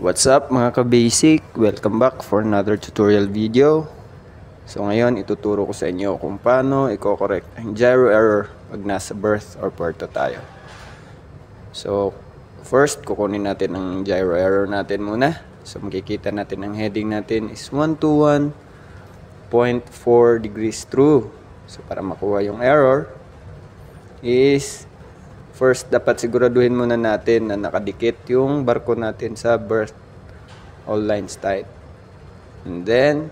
What's up mga ka-basic? Welcome back for another tutorial video. So ngayon ituturo ko sa inyo kung paano i-correct ang gyro error pag nasa birth or puerto tayo. So first kukunin natin ang gyro error natin muna. So makikita natin ang heading natin is 121.4 degrees true. So para makuha yung error is first, dapat siguraduhin muna natin na nakadikit yung barko natin sa berth all lines tight. And then,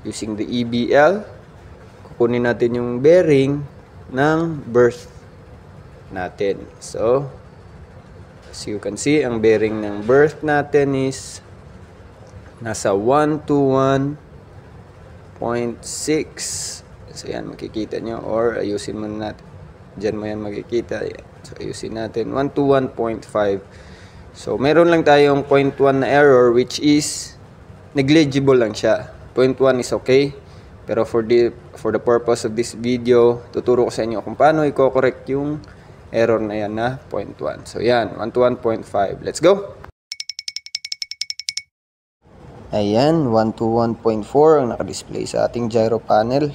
using the EBL, kukunin natin yung bearing ng berth natin. So, as you can see, ang bearing ng berth natin is nasa 121.6. So, yan, makikita nyo. Or, ayusin muna natin. Diyan mo yan makikita. Yan. So, ayusin natin. 121.5. So, meron lang tayong 0.1 na error which is negligible lang siya. 0.1 is okay. Pero for the purpose of this video, tuturo ko sa inyo kung paano i-correct yung error na yan na 0.1. So, yan. 121.5. Let's go! Ayan. 121.4 ang nakadisplay sa ating gyro panel.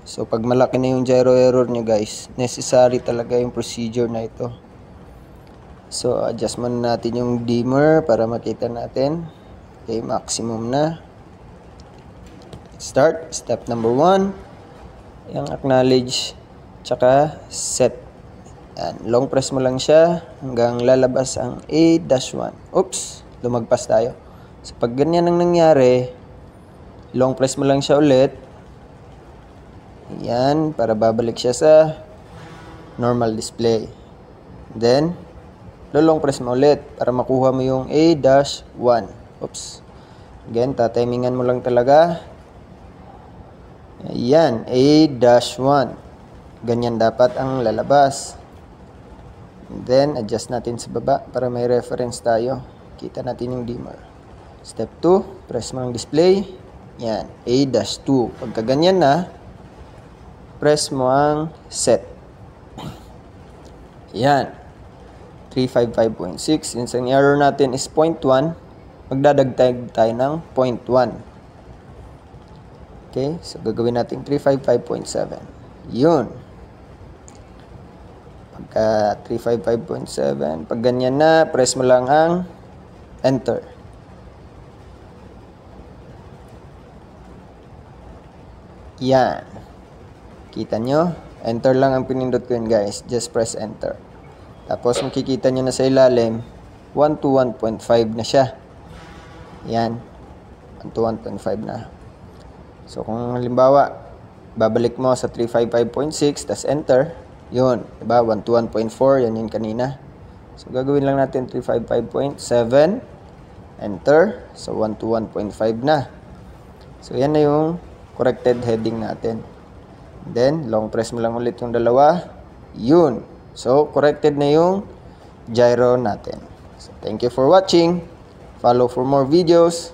So, pag malaki na yung gyro error nyo guys, necessary talaga yung procedure na ito. So, adjust muna natin yung dimmer para makita natin. Okay, maximum na. Start. Step number 1. Yung acknowledge, tsaka set. Yan. Long press mo lang siya hanggang lalabas ang A-1. Oops! Lumagpas tayo. So, pag ganyan ang nangyari, long press mo lang siya ulit. Yan, para babalik siya sa normal display. Then, long press mo ulit para makuha mo yung A-1. Oops. Again, tatimingan mo lang talaga. Ayan, A-1. Ganyan dapat ang lalabas. And then, adjust natin sa baba para may reference tayo. Kita natin yung dimmer. Step 2, press mo ang display. Yan, A-2. Pagka ganyan na, press mo ang set. Yan. 355.6. Since ang error natin is 0.1, magdadagdag tayo ng 0.1. Okay? So, gagawin natin 355.7. Yun. Pagka 355.7, pag ganyan na, press mo lang ang enter. Yan. Kita nyo? Enter lang ang pinindot ko yun guys. Just press enter. Tapos makikita nyo na sa ilalim, 121.5 na siya. Yan. 121.5 na. So kung halimbawa, babalik mo sa 355.6, tas enter, yun. Diba? 121.4, yan yun kanina. So gagawin lang natin 355.7, enter. So 121.5 na. So yan na yung corrected heading natin. Then, long press mo lang ulit yung dalawa. Yun. So, corrected na yung gyro natin. So, thank you for watching. Follow for more videos.